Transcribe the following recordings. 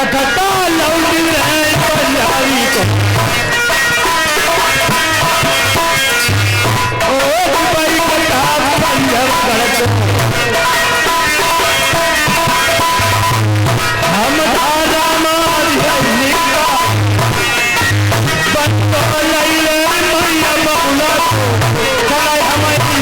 रखता लौटी रहे पंजाबी को ओ भाई कथा पंजाब करत हम दादा मारी निका बत्तो लैले मैया मौला चलाए हमारी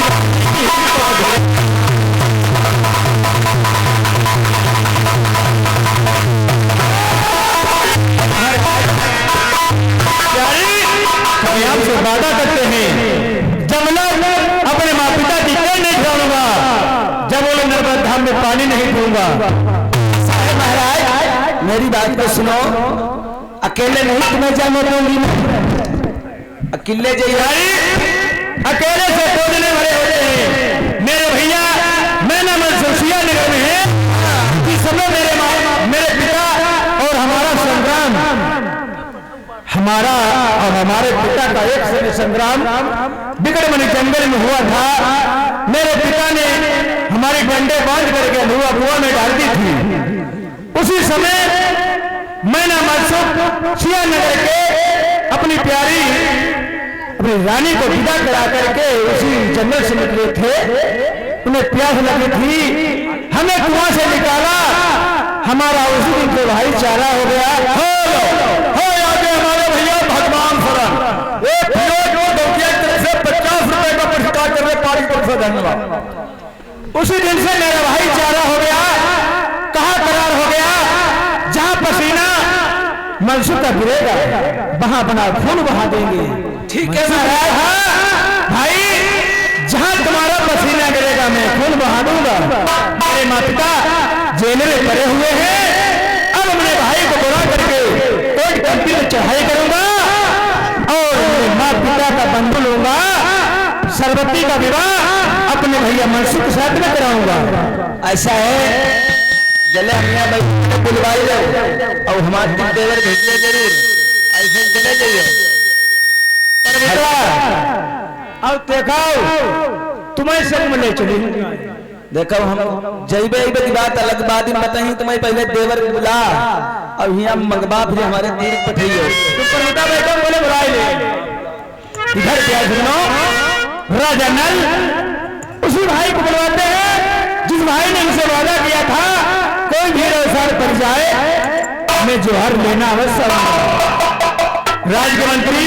आपसे वादा करते हैं जब लोग अपने माँ पिता की कोई नहीं छोड़ूंगा, जब वो लोग नर्मदा धाम में पानी नहीं पीऊंगा। साहेब महाराज मेरी बात को सुनो, अकेले नहीं तुम्हें जाने दूंगी, अकेले जाइए। अकेले से खोजने वाले होते हैं मेरे भैया। मैं ना मनसूसिया नगर में है इस समय मेरे पिता और हमारा संग्राम, हमारा और हमारे पिता का एक समय संग्राम बिगड़मणि जंगल में हुआ था। मेरे पिता ने हमारी डंडे बांध करके धुआं कुआं में डाल दी थी। उसी समय मैं ना मनसूख सिया नगर के अपनी प्यारी अपनी रानी को विदा करा करके उसी जंगल से निकले थे। उन्हें प्यास लगी थी, हमें कुआं से निकाला। हमारा उसी दिन को भाईचारा हो गया। हो आगे हमारे भैया भगवान शरण एक से 50 रुपए का पुरस्कार कर रहे पारी को धन्यवाद। उसी दिन से मेरा भाईचारा हो गया, कहा करार हो गया। जहां पसीना मनसूख का गिरेगा वहां अपना खून बहा देंगे। ठीक है महाराज। हाँ भाई, जहां तुम्हारा पसीना गिरेगा मैं खून बहा दूंगा। मेरे माता पिता जेल में पड़े हुए हैं। अब अपने भाई को बुला करके एक कंपी में चढ़ाई करूंगा और मेरे माता पिता का बंधु लूंगा। सरबती का विवाह अपने भैया मनसूख के साथ में कराऊंगा। ऐसा है, जले मियां भाई बुलवाई लो और हमारे देवर भेजिए जरूर। ऐसे चले जाइए अब देखाओ तुम्हें संग में ले चली। देखो हम जैबे की बात अलग बात ही बताई, तुम्हें पहले देवर बुला और यहाँ मंगवा फिर हमारे तीर पठियो। तुम परमता बैठो बोले बुलाए ले इधर क्या सुनो। राजा नल उसी भाई को बुलवाते हैं जिस भाई ने उनसे वादा किया था कोई भी अवसर पर जाए मैं जोहर लेना अवश्य। राजमंत्री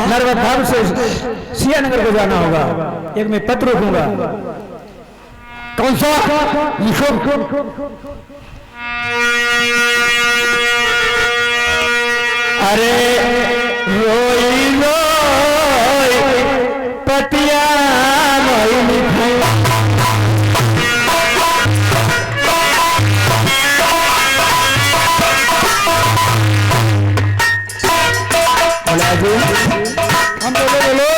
नर्मदा धाम से सिया नगर को जाना होगा। एक मैं पत्र लिखूंगा। कौन सा लिखो? अरे रोई रोई पतिया रोई लिखो। हम बोलो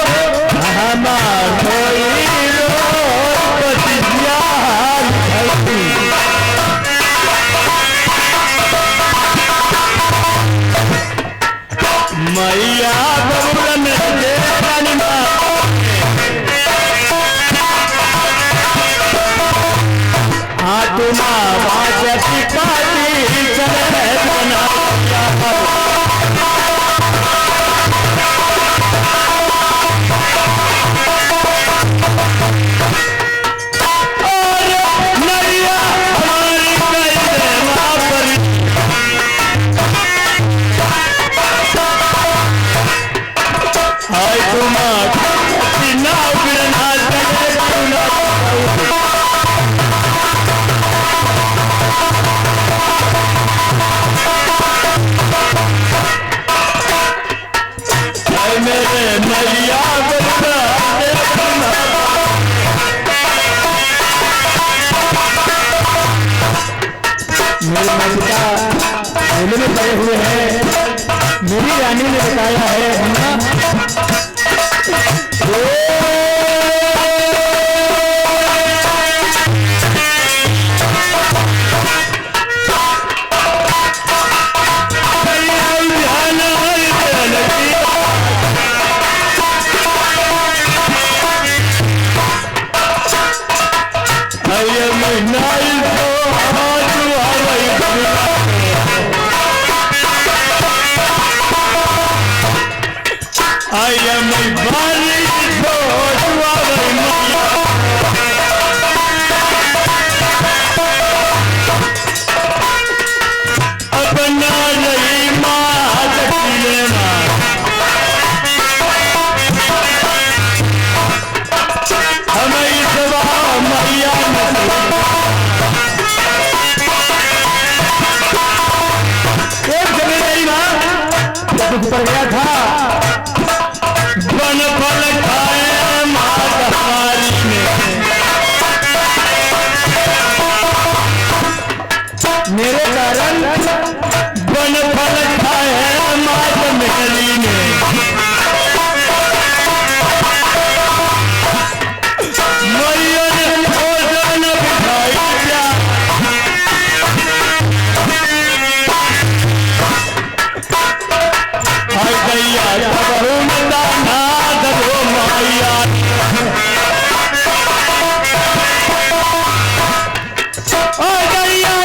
मैया हाँ तुम्हारा मेले में पड़े हुए हैं। मेरी रानी ने बताया है नहीं तो आज हवाई I am a body so अपना नहीं मात लेना हमें सवा मैया एक जगह नहीं ना दुख पड़ गया था बन फल खाए मात हमारी ने मेरे कारण बन फल खाए मात मेरी ने मैया ने भोजन बिठाई दिया हाय गैया खबरू दाना दो मैया हाय गैया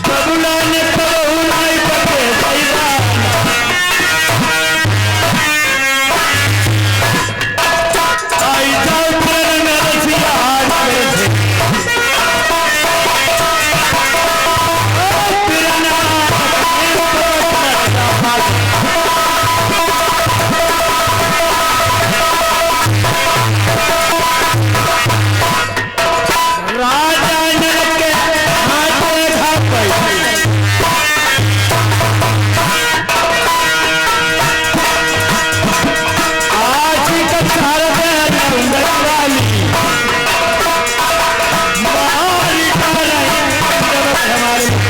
बबुला ने बबू नहीं पते सैदा आई जाओ प्रण में रसिया राजा नरक के हाथ घापई आज कछार में नंदरानी मारी डाले हमारे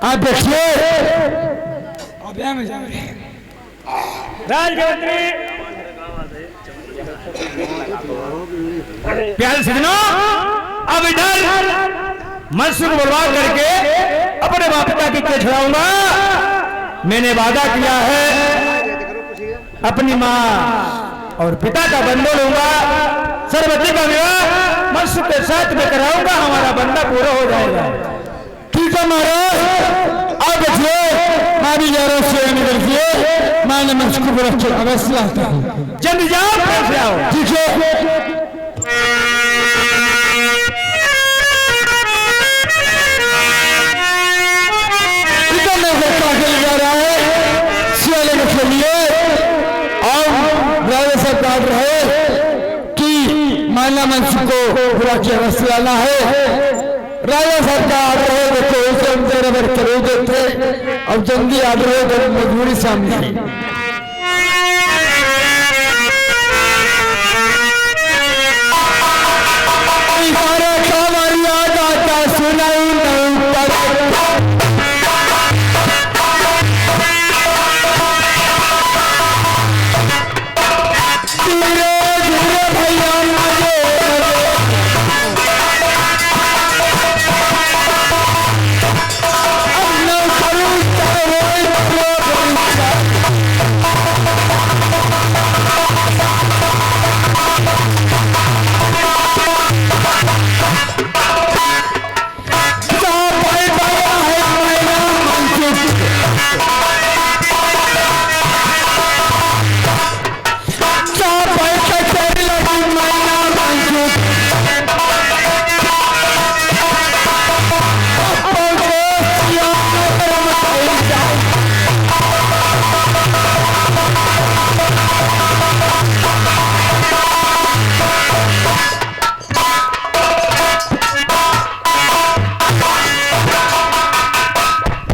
आप देखिए राजगवत्री प्यारे सजनों अब इधर मनसुख बर्बाद करके अपने बाप पिता की क्या छुड़ाऊंगा मैंने वादा किया है अपनी माँ और पिता का बंधु लूंगा सरबती का विवाह मनसुख के साथ में कराऊंगा हमारा बंदा पूरा हो जाएगा ठीक है महाराज आप देखिए मैं भी जा रहा हूँ देखिए मैंने मनसुख को अवश्य लाता हूँ जल्दी जाओ कैसे आओ ठीक है जा रहा है सियाले के लिए और राजा साहब काट रहे कि माना मनसुख को पूरा की अवश्य लाना है राजा साहब का आर्डर है देखो उसे हम करो देते अब जल्दी आर्डर है तो मजबूरी सामने है सुनाई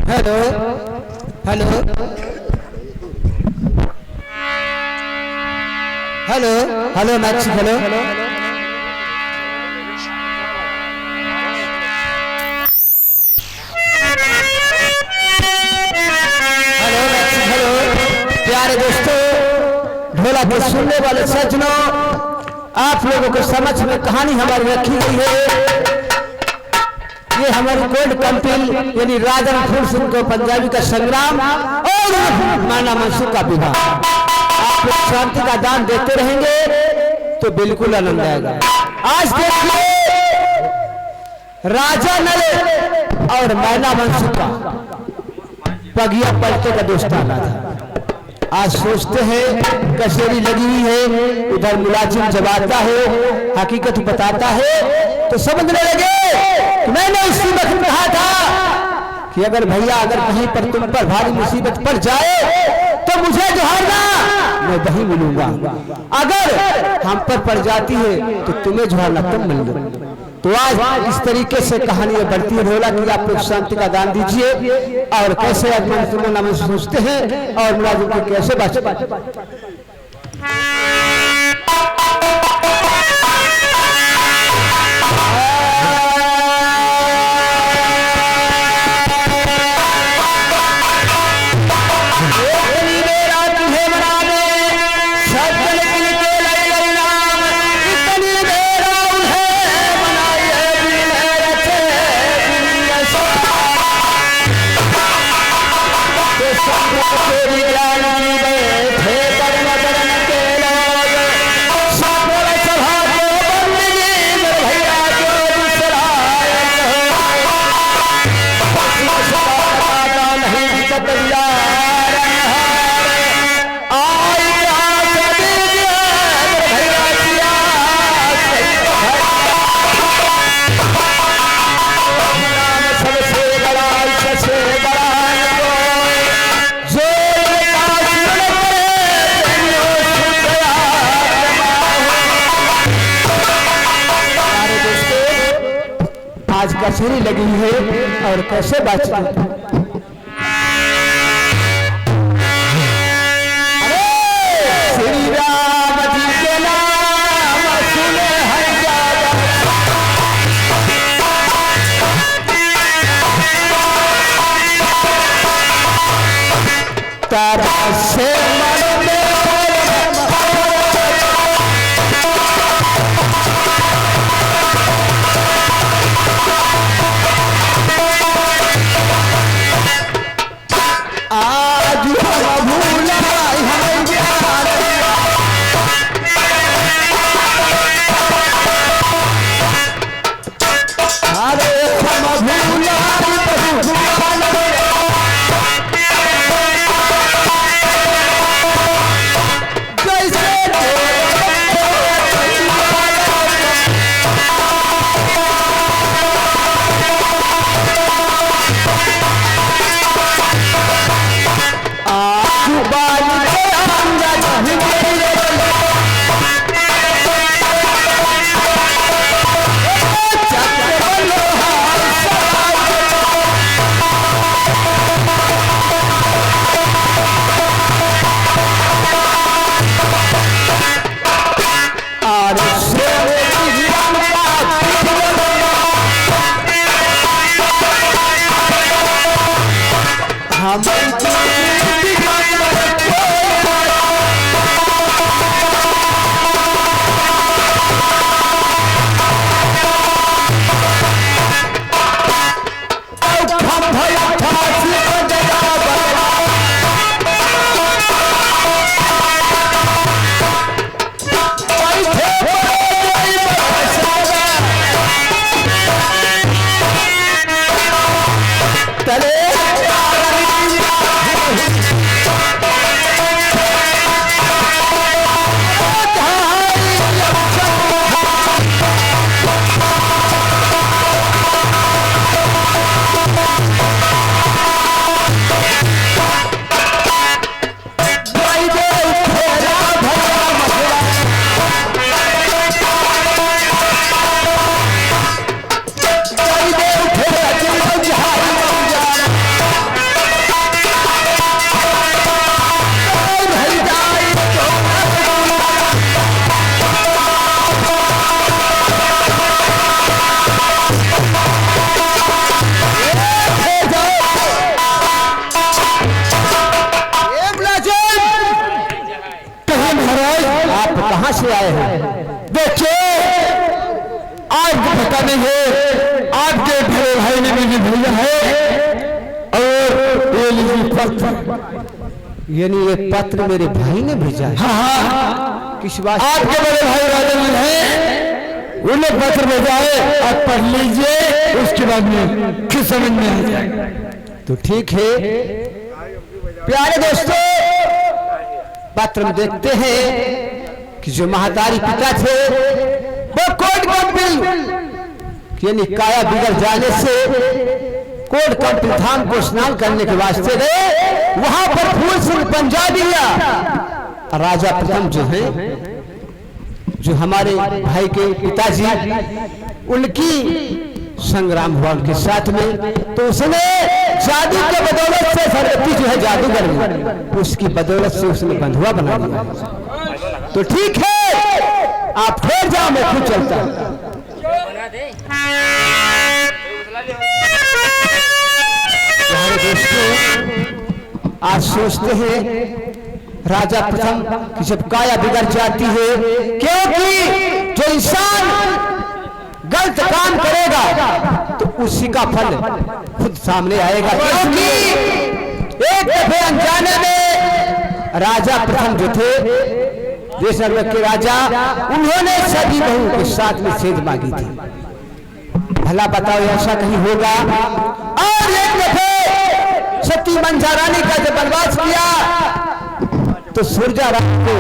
hello hello hello hello max hello के सुनने वाले सज्जनों, आप लोगों के समक्ष में कहानी हमारी रखी गई है। ये हमारी कोल्ड कंपिल यानी राजन फूल सिंह को पंजाबी का संग्राम और माना मनसुख का विवाह। आप लोग शांति का दान देते रहेंगे तो बिल्कुल आनंद आएगा। आज देखिए राजा नल और मैना मनसुख का पगिया पलटे का दोस्ताना था। आज सोचते हैं कचेरी लगी हुई है, उधर मुलाजिम जब आता है हकीकत बताता है तो समझने लगे कि मैंने उसी वक्त कहा था कि अगर भैया अगर कहीं पर तुम पर भारी मुसीबत पड़ जाए तो मुझे जोहारना, मैं वहीं मिलूंगा। अगर हम पर पड़ जाती है तो तुम्हें जोहारना तुम मिल लो। तो आज इस तरीके से कहानी बढ़ती है। ढोला कि आप लोग शांति का दान दीजिए और कैसे नाम सोचते हैं और मुलाजिम को कैसे बचे। आज कचेरी लगी है और कैसे बातचीत। श्री राम जी के नाम सुने हर जगह, तारा से मन में आए हैं। देखिए आज पता नहीं है आपके बड़े भाई ने मुझे भेजा है और ये लीजिए पत्र, यानी ये पत्र मेरे भाई ने भेजा है। हाँ किस बात? आपके बड़े भाई राजन हैं, उन्हें पत्र भेजा है, आप पढ़ लीजिए, उसके बाद में फिर समझ में आ जाएगा। तो ठीक है प्यारे दोस्तों, पत्र में देखते हैं कि जो महतारी पिता थे वो कोर्ट कपिल यानी काया बिगड़ जाने से कोर्ट कपिल धाम को स्नान करने के वास्ते गए। वहां पर फूल सिंह पंजाबी राजा प्रथम जो है, जो हमारे भाई के पिताजी, उनकी संग्राम हुआ उनके साथ में। तो उसने जादू के बदौलत से सरस्वती जो है जादूगर में, उसकी बदौलत से उसने बंधुआ बना दिया। तो ठीक है आप फिर जाओ, मैं खुद चलता हूं। दोस्तों आज सोचते हैं राजा प्रथम कि जब काया बिगड़ जाती है, क्योंकि जो इंसान गलत काम करेगा तो उसी का फल खुद सामने आएगा। क्योंकि एक दफे अनजाने में राजा प्रथम जो थे देश के राजा, उन्होंने सभी बहू के साथ में सेज मांगी थी। भला बताओ ऐसा कहीं होगा? और एक दफे सती मंझा रानी का जब बनवास किया तो सुरजा रानी को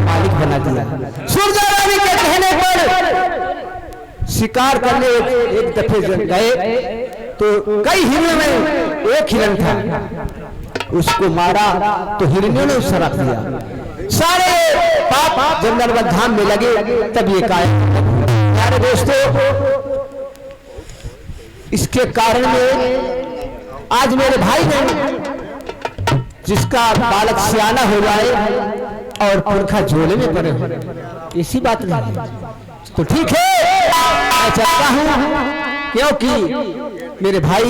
मालिक बना दिया। सुरजा रानी के कहने पर शिकार करने एक दफे गए तो कई हिरणों में एक हिरण था, उसको मारा तो हिरणियों ने उससे रख दिया। सारे पाप जब नर्मदा धाम में लगे तब ये काया। प्यारे दोस्तों इसके कारण में आज मेरे भाई ने जिसका बालक सियाना हो जाए और पुरखा झोले में पड़े हो, इसी बात नहीं। तो ठीक है मैं चाहता हूं, क्योंकि मेरे भाई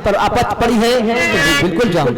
पर आपत्ति पड़ी है तो बिल्कुल जाऊं।